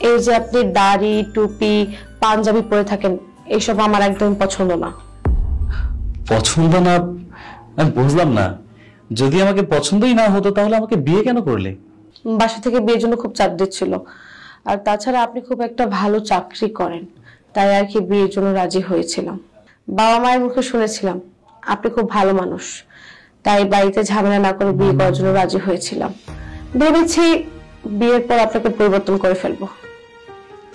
এই যে আপনি দাড়ি টুপি পাঞ্জাবি পরে থাকেন, এইসব আমার একদম পছন্দ না। পছন্দ না? আমি বুঝলাম না, যদি আমাকে পছন্দই না হতো তাহলে আমাকে বিয়ে কেন করলে? বাসা থেকে বিয়ের জন্য খুব চাপ দিচ্ছিল, আর তাছাড়া আপনি খুব একটা ভালো চাকরি করেন, তাই আর কি বিয়ের জন্য রাজি হয়েছিলাম। বাবা মায়ের মুখে শুনেছিলাম আপনি খুব ভালো মানুষ, তাই বাড়িতে ঝামেলা না করে বিয়ে করার জন্য রাজি হয়েছিলাম। ভেবেছি বিয়ের পর আপনাকে পরিবর্তন করে ফেলবো।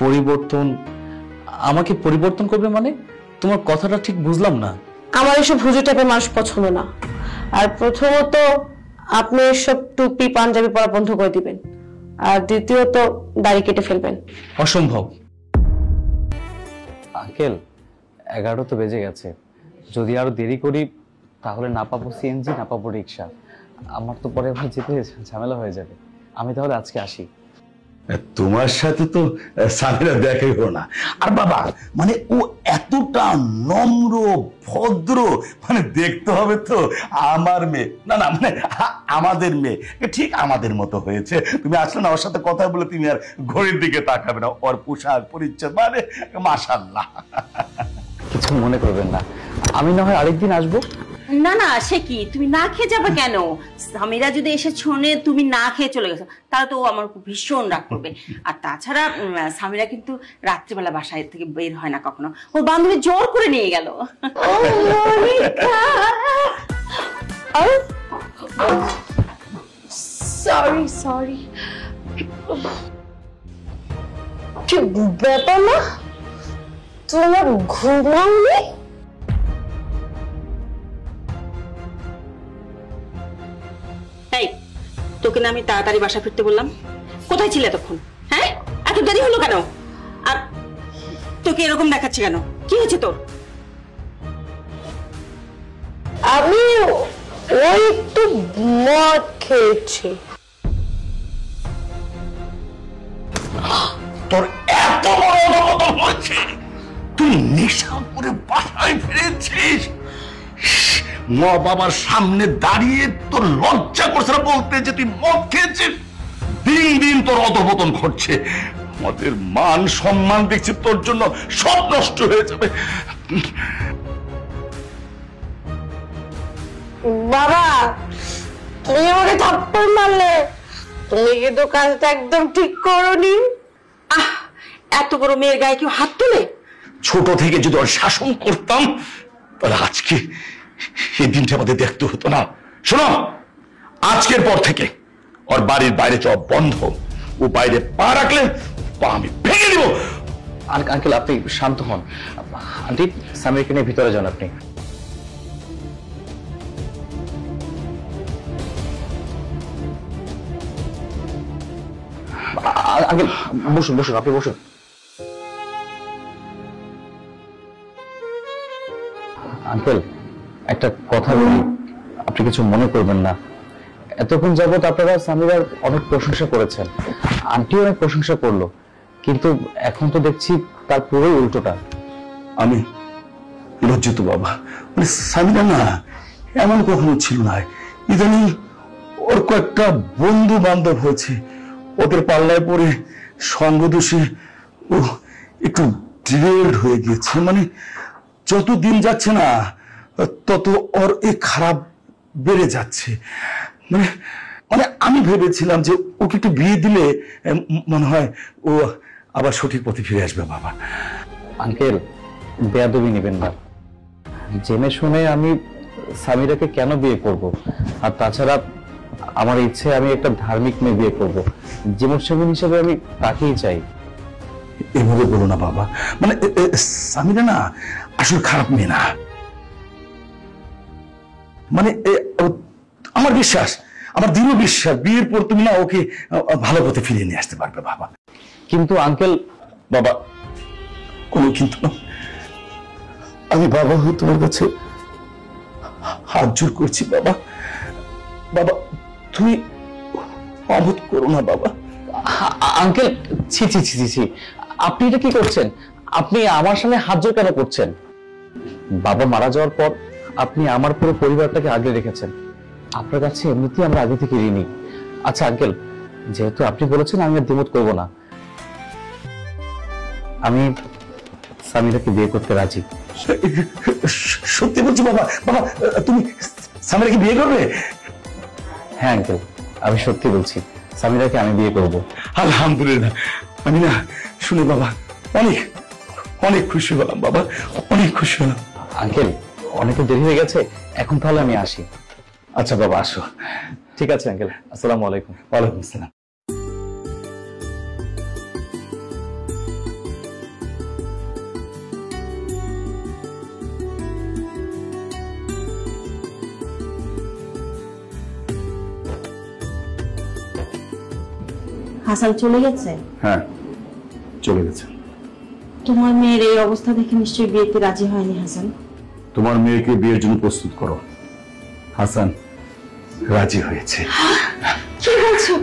পরিবর্তন? আমাকে পরিবর্তন করবে মানে? তোমার কথাটা ঠিক বুঝলাম না। আমার এসব হুজুর টাইপের মানুষ পছন্দ না। আর প্রথমত আপনি এসব টুপি পাঞ্জাবি পরা বন্ধ করে দিবেন, আর দ্বিতীয়ত দাড়ি কেটে ফেলবেন। অসম্ভব। আঙ্কেল, 11 তো বেজে গেছে, যদি আরো দেরি করি তাহলে না পাবো সিএনজি, না পাবো রিক্সা। আমার তো পরে আবার যেতে ঝামেলা হয়ে যাবে। আমি তাহলে আজকে আসি। তোমার সাথে তো সামিরা দেখাই হলো না। আর বাবা মানে ও এতটা নম্র ভদ্র, মানে দেখতে হবে তো আমার মেয়ে, না না মানে আমাদের মেয়ে, ঠিক আমাদের মতো হয়েছে। তুমি আসলে না ওর সাথে কথা বলে তুমি আর ঘড়ির দিকে তাকাবে না, ওর পোশাক পরিচ্ছদ মানে মাশাআল্লাহ। কিছু মনে করবেন না, আমি না হয় আরেকদিন আসবো। না না, সে কি, তুমি না খেয়ে যাবে কেন? সামিরা যদি এসে শোনে তুমি না খেয়ে চলে গেছো তাহলে তো ও আমার উপর ভীষণ রাগ করবে। আর তাছাড়া সামিরা কিন্তু রাত্রিবেলা বাসায় থেকে বের হয় না কখনো, ওর বান্ধবী জোর করে নিয়ে গেল। সরি সরি, কি ব্যাপার না, তোমার ঘুমাওনি? এই, তোকে না আমি তাড়াতাড়ি বাসা ফিরতে বললাম, কোথায় ছিলে তখন? হ্যাঁ, এত দেরি হলো কেন? আর তোকে এরকম দেখাচ্ছে কেন? কি হয়েছে তোর? আমি ওই একটু মদ খেয়েছি। তোর এত বড় অধঃপতন হয়েছে, তুই নেশা করে বাসায় ফিরেছিস, মা বাবার সামনে দাঁড়িয়ে তোর লজ্জা করছে না বলতে যে তুই মদ খেয়েছিস? দিন দিন তোর অধঃপতন ঘটছে, আমাদের মান সম্মান দেখছি তোর জন্য সব নষ্ট হয়ে যাবে। বাবা, তুমি আমাকে থাপ্পড় মারলে, তুমি কিন্তু কাজটা একদম ঠিক করোনি। আহ, এত বড় মেয়ের গায়ে কেউ হাত তোলে? ছোট থেকে যদি ওর শাসন করতাম তাহলে আজকে এই দিনটা আমাদের দেখতে হতো না। শোনো, আজকের পর থেকে ওর বাড়ির বাইরে যাওয়া বন্ধ, ও বাইরে পা রাখলে পা আমি ভেঙে দিব। আঙ্কেল, আপনি শান্ত হন। আন্টি, সামিরকে নিয়ে ভিতরে যান আপনি। আঙ্কেল বসুন বসুন, আপনি বসুন। আঙ্কেল, একটা কথা বলি, আপনি কিছু মনে করবেন না। এতক্ষণ যাবত আপনারা সামিরার অনেক প্রশংসা করেছেন, আন্টিও অনেক প্রশংসা করলো, কিন্তু এখন তো দেখছি তার পুরোই উল্টোটা। আমি লজ্জিত বাবা, মানে সামিরা না এমন কখনো ছিল না। ইদানিং ওর কয়েকটা বন্ধু বান্ধব হয়েছে, ওদের পাল্লায় পড়ে সঙ্গ দোষে ও একটু ডিরেলড হয়ে গিয়েছে। মানে যত দিন যাচ্ছে না তত ওর এই খারাপ বেড়ে যাচ্ছে। মানে মানে আমি ভেবেছিলাম যে ওকে একটু বিয়ে দিলে মনে হয় ও আবার সঠিক পথে ফিরে আসবে। বাবা, আঙ্কেল, বেয়াদবি নেবেন না। জেনে শুনে আমি সামিরাকে কেন বিয়ে করব? আর তাছাড়া আমার ইচ্ছে আমি একটা ধার্মিক মেয়ে বিয়ে করব, জীবন সঙ্গী হিসেবে আমি তাকেই চাই। এভাবে বলো না বাবা, মানে সামিরা না আসলে খারাপ মেয়ে না। মানে আমার বিশ্বাস, আমার দৃঢ় বিশ্বাস বিয়ের পর তুমি না ওকে ভালো পথে ফিরিয়ে নিয়ে আসতে পারবে বাবা। কিন্তু আঙ্কেল, বাবা কোনো কিন্তু না, আমি বাবা হয়ে তোমার কাছে হাত জোর করছি বাবা। বাবা তুমি অবোধ করো না বাবা। আঙ্কেল, ছি ছি ছি ছি, আপনি এটা কি করছেন? আপনি আমার সামনে হাত জোর কেন করছেন? বাবা মারা যাওয়ার পর আপনি আমার পুরো পরিবারটাকে আগলে রেখেছেন, আপনার কাছে এমনিতেই আমরা আগে থেকে ঋণী। আচ্ছা আঙ্কেল, যেহেতু আপনি বলেছেন আমি আর দ্বিমত করবো না, আমি সামিরাকে বিয়ে করতে রাজি। সত্যি বলছো বাবা? বাবা তুমি সামিরাকে বিয়ে করবে? হ্যাঁ আঙ্কেল, আমি সত্যি বলছি, সামিরাকে আমি বিয়ে করব। আলহামদুলিল্লাহ। আমি না শুনে বাবা অনেক অনেক খুশি হলাম বাবা, অনেক খুশি হলাম। আঙ্কেল অনেক দেরি হয়ে গেছে, এখন তাহলে আমি আসি। আচ্ছা বাবা আসো। ঠিক আছে আঙ্কেল, আসসালামু আলাইকুম। ওয়ালাইকুম আসসালাম। হাসান চলে গেছে? হ্যাঁ চলে গেছে। তোমার মেয়ের এই অবস্থা দেখে নিশ্চয়ই বিয়েতে রাজি হয়নি হাসান। তোমার মেয়েকে বিয়ের জন্য প্রস্তুত করো। হাসান রাজি হয়েছে। কি বলছো?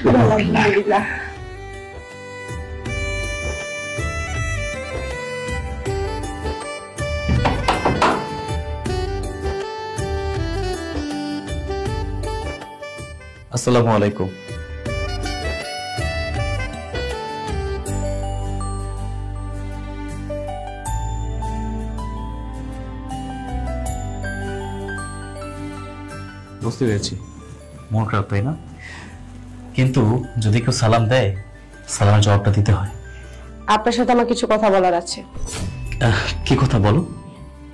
আলহামদুলিল্লাহ। আসসালামু আলাইকুম। বুঝতে পেরেছি, মন খারাপ তাই না? কিন্তু যদি কেউ সালাম দেয়, সালামের জবাবটা দিতে হয়। আপনার সাথে আমার কিছু কথা বলার আছে। কি কথা বলো?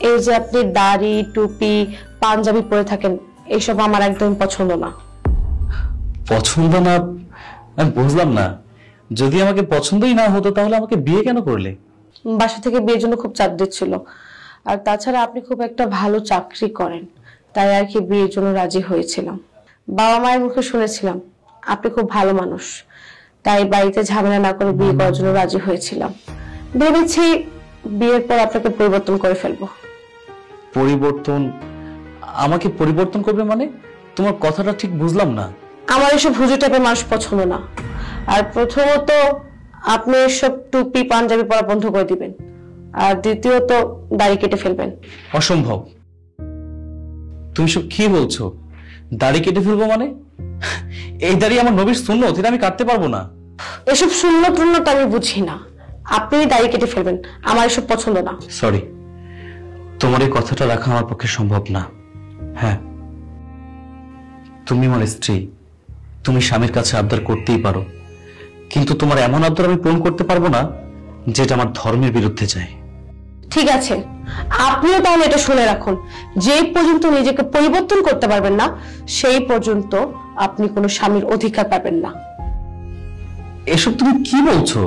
এই যে আপনি দাড়ি, টুপি, পাঞ্জাবি পরে থাকেন, এইসব আমার একদম পছন্দ না। পছন্দ না? আমি বুঝলাম না। যদি আমাকে পছন্দই না হতো তাহলে আমাকে বিয়ে কেন করলে? বাসা থেকে বিয়ের জন্য খুব চাপ দিচ্ছিল, আর তাছাড়া আপনি খুব একটা ভালো চাকরি করেন, তাই আর কি বিয়ের জন্য রাজি হয়েছিলাম। বাবা মায়ের মুখে শুনেছিলাম আপনি খুব ভালো মানুষ, তাই বাড়িতে ঝামেলা না করে বিয়ে করার জন্য রাজি হয়েছিলাম। ভেবেছি বিয়ের পর আপনাকে পরিবর্তন করে ফেলবো। পরিবর্তন? আমাকে পরিবর্তন করবে মানে? তোমার কথাটা ঠিক বুঝলাম না। আমার এসব হুজুর টাইপের মানুষ পছন্দ না। আর প্রথমত আপনি এসব টুপি পাঞ্জাবি পরা বন্ধ করে দিবেন, আর দ্বিতীয়ত দাড়ি কেটে ফেলবেন। অসম্ভব। তুমি সব কি বলছো? দাড়ি কেটে ফেলবো মানে? এই দাড়ি আমার নবীর সুন্নত, এটা আমি কাটতে পারবো না। এসব সুন্নত টুন্নত আমি বুঝি না, আপনি দাড়ি কেটে ফেলবেন, আমার এসব পছন্দ না। সরি, তোমার এই কথাটা রাখা আমার পক্ষে সম্ভব না। হ্যাঁ, তুমি আমার স্ত্রী, তুমি স্বামীর কাছে আবদার করতেই পারো, কিন্তু তোমার এমন আবদার আমি পূরণ করতে পারবো না যেটা আমার ধর্মের বিরুদ্ধে যায়। ঠিক আছে, আপনিও তাহলে এটা শুনে রাখুন, যেই পর্যন্ত নিজেকে পরিবর্তন করতে পারবেন না সেই পর্যন্ত আপনি কোনো স্বামীর অধিকার পাবেন না। এসব তুমি কি বলছো?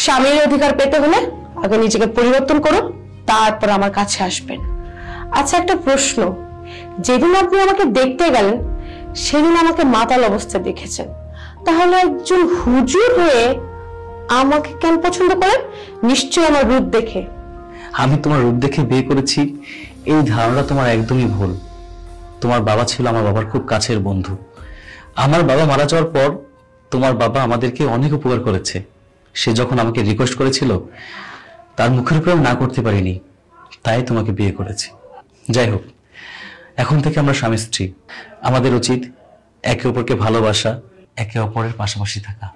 স্বামীর অধিকার পেতে হলে আগে নিজেকে পরিবর্তন করুন, তারপর আমার কাছে আসবেন। আচ্ছা একটা প্রশ্ন, যেদিন আপনি আমাকে দেখতে গেলেন সেদিন আমাকে মাতাল অবস্থায় দেখেছেন, তাহলে একজন হুজুর হয়ে আমাকে কেন পছন্দ করেন? নিশ্চয়ই আমার রূপ দেখে। আমি তোমার রূপ দেখে বিয়ে করেছি এই ধারণা তোমার একদমই ভুল। তোমার বাবা ছিল আমার বাবার খুব কাছের বন্ধু। আমার বাবা মারা যাওয়ার পর তোমার বাবা আমাদেরকে অনেক উপকার করেছে। সে যখন আমাকে রিকোয়েস্ট করেছিল তার মুখের উপরে না করতে পারিনি, তাই তোমাকে বিয়ে করেছি। যাই হোক, এখন থেকে আমরা স্বামী স্ত্রী। আমাদের উচিত একে অপরকে ভালোবাসা, একে অপরের পাশাপাশি থাকা।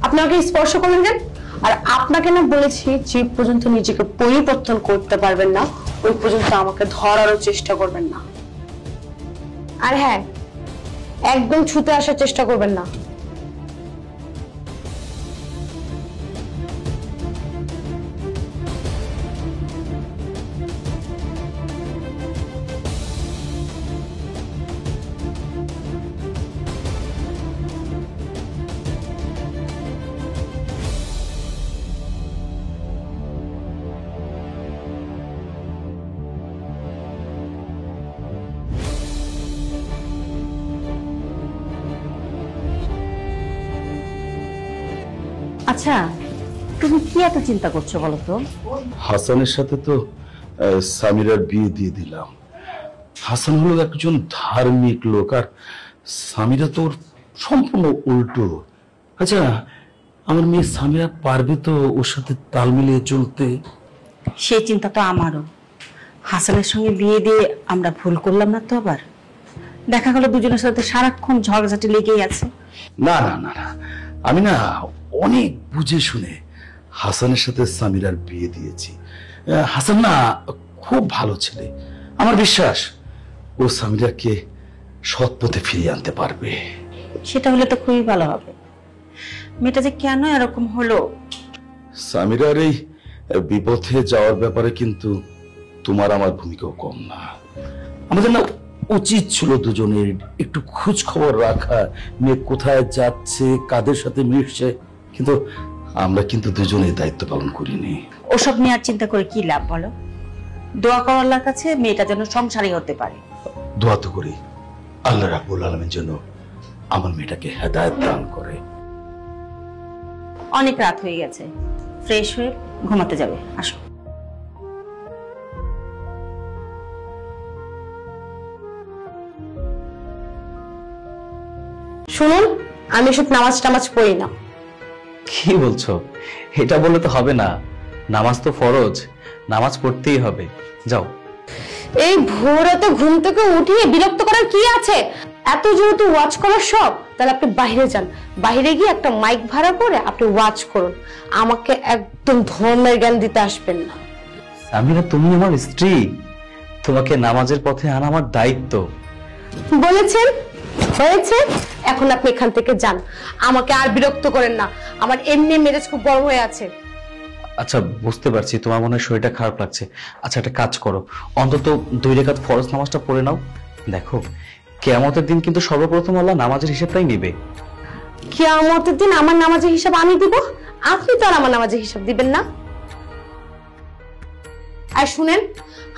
আপনি আমাকে স্পর্শ করলেন কেন? আর আপনাকে না বলেছি যে পর্যন্ত নিজেকে পরিবর্তন করতে পারবেন না ওই পর্যন্ত আমাকে ধরারও চেষ্টা করবেন না। আর হ্যাঁ, একদম ছুতে আসার চেষ্টা করবেন না। আচ্ছা, তুমি কি এত চিন্তা করছো বলো তো? হাসানের সাথে তো সামিরার বিয়ে দিয়ে দিলাম। হাসান হলো একজন ধার্মিক লোক, আর সামিরা তো ওর সম্পূর্ণ উল্টো। আচ্ছা, আমার মেয়ে সামিরা পারবে তো ওর সাথে তাল মিলিয়ে চলতে? সেই চিন্তা তো আমারও। হাসানের সঙ্গে বিয়ে দিয়ে আমরা ভুল করলাম না তো? আবার দেখা গেল দুজনের সাথে সারাক্ষণ ঝগড়াঝাটি লেগেই আছে। না না না না, আমি না অনেক বুঝে শুনে হাসানের সাথে সামিরার বিয়ে দিয়েছি। হাসান না খুব ভালো ছেলে, আমার বিশ্বাস ও সামিরাকে সৎ পথে ফিরিয়ে আনতে পারবে। সেটা হলে তো খুবই ভালো হবে। মেয়েটা যে কেন এরকম হলো? সামিরার এই বিপথে যাওয়ার ব্যাপারে কিন্তু তোমার আমার ভূমিকাও কম না। আমাদের না উচিত ছিল দুজনের একটু খোঁজ খবর রাখা, মেয়ে কোথায় যাচ্ছে, কাদের সাথে মিশছে, কিন্তু আমরা কিন্তু দুজনেই দায়িত্ব পালন করিনি। ওসব নিয়ে আর চিন্তা করে কি লাভ বলো? দোয়া করো আল্লাহর কাছে মেয়েটা যেন সংসারী হতে পারে। দোয়া তো করি আল্লাহ রাব্বুল আলামিন যেন আমার মেয়েটাকে হেদায়েত দান করে। অনেক রাত হয়ে গেছে, ফ্রেশ হয়ে ঘুমাতে যাবে, আসো। শুনুন, আমি এসব নামাজ টামাজ পড়ি না। কি বলছো? এটা বললে তো হবে না, নামাজ তো ফরজ, নামাজ পড়তেই হবে। যাও। এই ভোররাতে ঘুম থেকে উঠিয়ে বিরক্ত করার কি আছে? এত যেহেতু ওয়াচ করার শখ, তাহলে আপনি বাইরে যান, বাইরে গিয়ে একটা মাইক ভাড়া করে আপনি ওয়াচ করুন। আমাকে একদম ধর্মের জ্ঞান দিতে আসবেন না। সামিরা, তুমি আমার স্ত্রী, তোমাকে নামাজের পথে আনা আমার দায়িত্ব। বলেছেন হয়েছে, এখন আপনি এখান থেকে যান, আমাকে আর বিরক্ত করেন না। আমার এমনি মেজাজ খুব বড় হয়ে আছে। আচ্ছা, বুঝতে পারছি তোমার মনে হয় শরীরটা খারাপ লাগছে। আচ্ছা, একটা কাজ করো, অন্তত 2 রাকাত ফরজ নামাজটা পড়ে নাও। দেখো, কিয়ামতের দিন কিন্তু সর্বপ্রথম আল্লাহ নামাজের হিসাবটাই নেবে। কিয়ামতের দিন আমার নামাজের হিসাব আমি দিব? আপনি তো আর আমার নামাজের হিসাব দিবেন না। আর শুনেন,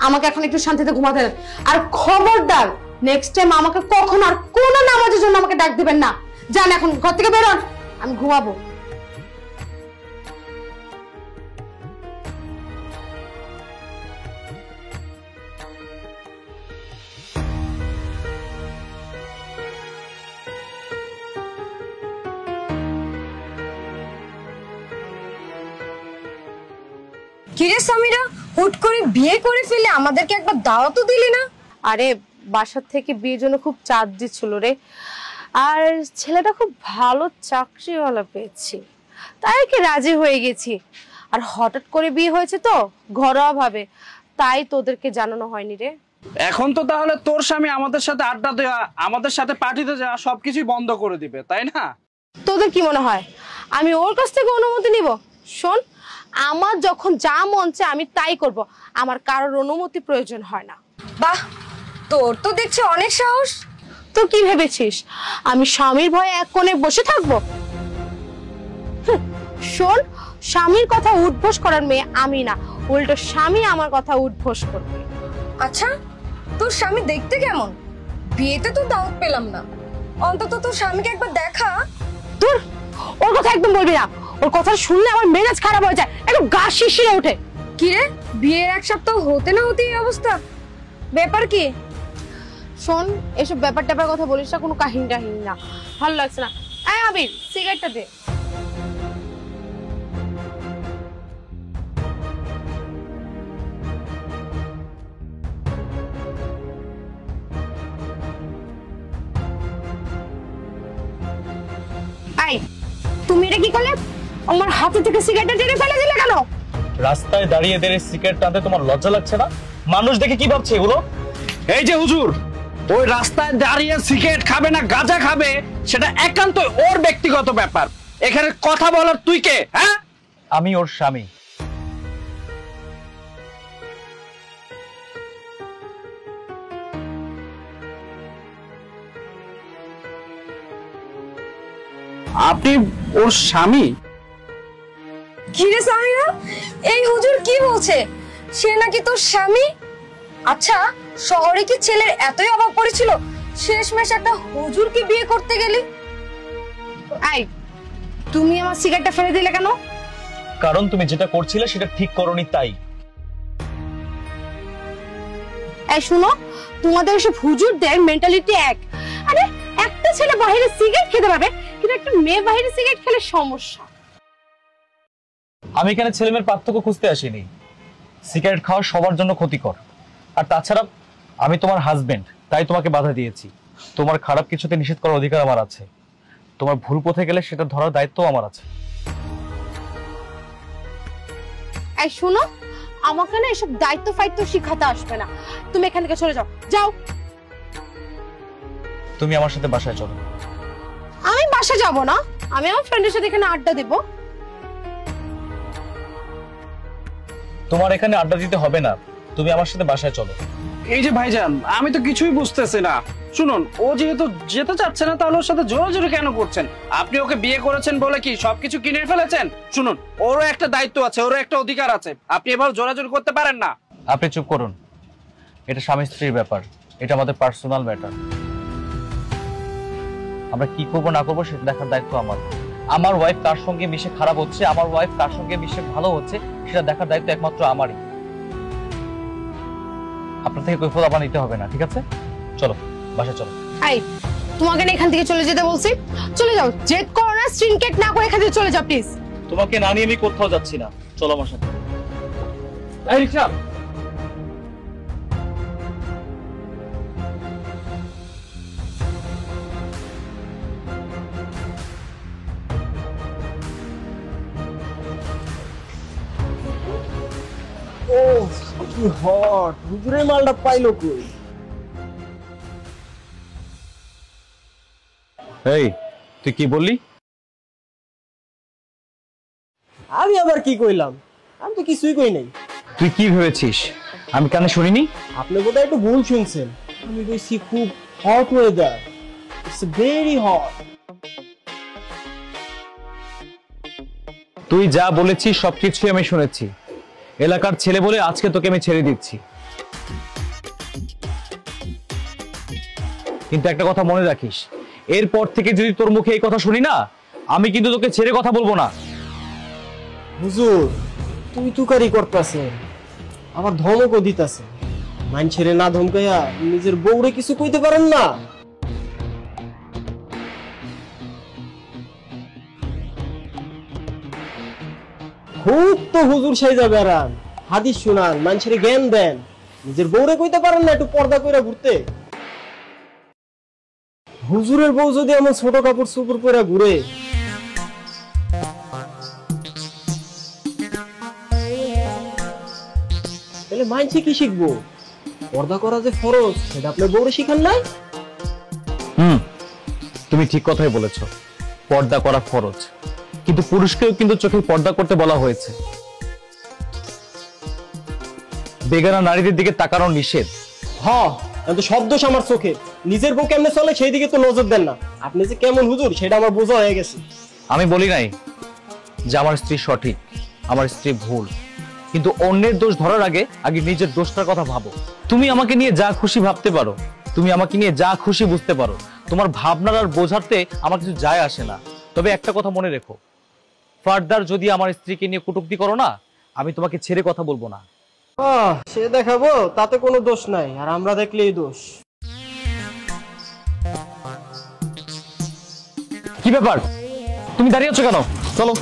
আমাকে এখন একটু শান্তিতে ঘুমাতে দেন। আর খবরদার, নেক্সট টাইম আমাকে কখন আর কোন নামাজের জন্য আমাকে ডাক দিবেন না। যান এখন ঘর থেকে বেরোন, আমি ঘুমাবো। কিরে সামিরা, হুট করে বিয়ে করে ফেলে আমাদেরকে একবার দাওয়াতও দিলি না? আরে বাসার থেকে বিয়ের জন্য খুব চাপ দিচ্ছিল রে, আর ছেলেটা খুব ভালো চাকরিওয়ালা পেয়েছি, তাই কি রাজি হয়ে গেছি। আর হঠাৎ করে বিয়ে হয়েছে তো ঘরোয়া ভাবে, তাই তোদেরকে জানানো হয়নি রে। এখন তো তাহলে তোর স্বামী আমাদের সাথে আড্ডা দেওয়া, আমাদের সাথে পার্টিতে যাওয়া সবকিছুই বন্ধ করে দিবে, তাই না? তোদের কি মনে হয় আমি ওর কাছ থেকে অনুমতি নিব? শোন, আমার যখন যা মন চায় আমি তাই করব, আমার কারোর অনুমতি প্রয়োজন হয় না। বাহ, তোর তো দেখছি অনেক সাহস। তো কি ভেবেছিস আমি স্বামীর ভয়ে এক কোণে বসে থাকবো? শোন, স্বামীর কথা উদ্ঘোষ করার মেয়ে আমি না, উল্টো স্বামী আমার কথা উদ্ঘোষ করবে। আচ্ছা, তোর স্বামী দেখতে কেমন? বিয়েতে তো দাওয়াত পেলাম না, অন্তত তোর স্বামীকে একবার দেখা। তোর ওর কথা একদম বলবি না, ওর কথা শুনলে আমার মেজাজ খারাপ হয়ে যায়, একদম গা শিরশিরে ওঠে। কিরে, বিয়ের 1 সপ্তাহ হতে না হতেই এই অবস্থা, ব্যাপার কি? শোন, এসব ব্যাপার ট্যাপার কথা বলিস না, কোনো কাহিনী টাহিনী না, ভালো লাগছে না। এই আবির, সিগারেটটা দে। এই, তুমি এটা কি করলে? আমার হাতে থেকে সিগারেটটা টেনে ফেলে দিলে কেন? রাস্তায় দাঁড়িয়ে দাঁড়িয়ে সিগারেট টানতে তোমার লজ্জা লাগছে না? মানুষ দেখে কি ভাবছে এগুলো? এই যে হুজুর, ওই রাস্তায় দাঁড়িয়ে সিগারেট খাবে না গাঁজা খাবে সেটা একান্ত ওর ব্যক্তিগত ব্যাপার, এখানে কথা বলার তুই কে? হ্যাঁ, আমি ওর স্বামী। আপনি ওর স্বামী? কিরে সামিরা, এই হুজুর কি বলছে? সে নাকি তোর স্বামী? আচ্ছা, শহরে কি ছেলের এতই অভাব পড়েছিল শেষমেশ একটা হুজুরকে বিয়ে করতে গেলি? এই, তুমি আমার সিগারেটটা ফেলে দিলে কেন? কারণ তুমি যেটা করছিলে সেটা ঠিক করনি, তাই। এই শুনো, তোমাদের এসব হুজুরদের মেন্টালিটি এক। আরে একটা ছেলে বাইরে সিগারেট খেতে পারবে, কিন্তু একটা মেয়ে বাইরে সিগারেট খেলে সমস্যা। আমি এখানে ছেলে মেয়ের পার্থক্য খুঁজতে আসিনি। সিগারেট খাওয়া সবার জন্য ক্ষতিকর, আর তাছাড়া আমি তোমার হাজবেন্ড, তাই তোমাকে বাধা দিয়েছি। তোমার খারাপ কিছুতে নিষেধ করার অধিকার আমার আছে। তোমার ভুল পথে গেলে সেটা ধরার দায়িত্ব আমার আছে। এই শোনো, আমাকে না এসব দায়িত্ব ফাইত্ব শিখাতে আসবে না। তুমি এখান থেকে চলে যাও, যাও। তুমি আমার সাথে বাসায় চলো। আমি বাসা যাব না, আমি আমার ফ্রেন্ডের সাথে এখানে আড্ডা দেব। তোমার এখানে আড্ডা দিতে হবে না, তুমি আমার সাথে বাসায় চলো। এই যে ভাইজান, আমি তো কিছুই বুঝতেছি না। শুনুন, ও যেহেতু যেতে চাচ্ছে না, তাহলে ওর সাথে জোরাজোরি কেন করছেন? আপনি ওকে বিয়ে করেছেন বলে কি সবকিছু কিনে ফেলেছেন? শুনুন, ওরও একটা দায়িত্ব আছে, ওরও একটা অধিকার আছে। আপনি এবার জোরাজোরি করতে পারেন না। আপনি চুপ করুন, এটা স্বামী স্ত্রীর ব্যাপার, এটা আমাদের পার্সোনাল ম্যাটার। আমরা কি করবো না করবো সেটা দেখার দায়িত্ব আমার। আমার ওয়াইফ কার সঙ্গে মিশে খারাপ হচ্ছে, আমার ওয়াইফ কার সঙ্গে মিশে ভালো হচ্ছে, সেটা দেখার দায়িত্ব একমাত্র আমারই। আপনার থেকে কৈফিয়ত আবার নিতে হবে না, ঠিক আছে? চলো বাসায় চলো। এই, তোমাকে না এখান থেকে চলে যেতে বলছি, চলে যাও। জেদ করো না, স্ট্রিংকেট না করে এখান থেকে চলে যাও প্লিজ। তোমাকে না নিয়ে আমি কোথাও যাচ্ছি না, চলো আমার সাথে। এই রিকশা। ও কি হট, হুজুরের মালটা পাইলো কই? এই, তুই কি বললি? আমি আবার কি কইলাম? আমি তো কিছুই কই নাই। তুই কি ভেবেছিস আমি কানে শুনিনি? আপনি বোধহয় একটু ভুল শুনছেন। আমি কইছি খুব hot weather, it's very hot. তুই যা বলেছিস সবকিছুই আমি শুনেছি। এলাকার ছেলে বলে আজকে তোকে আমি ছেড়ে দিচ্ছি, কিন্তু একটা কথা মনে রাখিস, এরপর থেকে যদি তোর মুখে এই কথা শুনি না, আমি কিন্তু তোকে ছেড়ে কথা বলবো না। হুজুর, তুই তুকারি করতেছেন, আবার ধমকও দিতেছেন। মাইন ছেড়ে না ধমকাইয়া নিজের বউরে কিছু কইতে পারেন না? খুব তো হুজুর সাইজা বেড়ান, হাদিস শুনান, মানুষের জ্ঞান দেন, নিজের বউরে কইতে পারেন না একটু পর্দা কইরা ঘুরতে? হুজুরের বউ যদি এমন ছোট কাপড় চোপড় পরে ঘুরে, তাহলে মাইনছে কি শিখবো? পর্দা করা যে ফরজ, সেটা আপনার বউরে শিখান নাই? তুমি ঠিক কথাই বলেছো, পর্দা করা ফরজ, কিন্তু পুরুষকেও কিন্তু চোখে পর্দা করতে বলা হয়েছে। বেগানা নারীদের দিকে তাকানো নিষেধ। হ্যাঁ, কিন্তু সব দোষ আমার চোখে। নিজের বউ কেমনে চলে সেই দিকে তো নজর দেন না। আপনি যে কেমন হুজুর সেটা আমার বোঝা হয়ে গেছে। আমি বলি নাই যে আমার স্ত্রী সঠিক, আমার স্ত্রী ভুল, কিন্তু অন্যের দোষ ধরার আগে আগে নিজের দোষটার কথা ভাবো। তুমি আমাকে নিয়ে যা খুশি ভাবতে পারো, তুমি আমাকে নিয়ে যা খুশি বুঝতে পারো, তোমার ভাবনার আর বোঝাতে আমার কিছু যায় আসে না। তবে একটা কথা মনে রেখো, ফার্দার যদি আমার স্ত্রীকে নিয়ে কটূক্তি করো না, আমি তোমাকে ছেড়ে কথা বলবো না। সে দেখাবো, তাতে কোনো দোষ নাই, আর আমরা দেখলেই দোষ। কি ব্যাপার, তুমি দাঁড়িয়ে আছো কেন? চলো।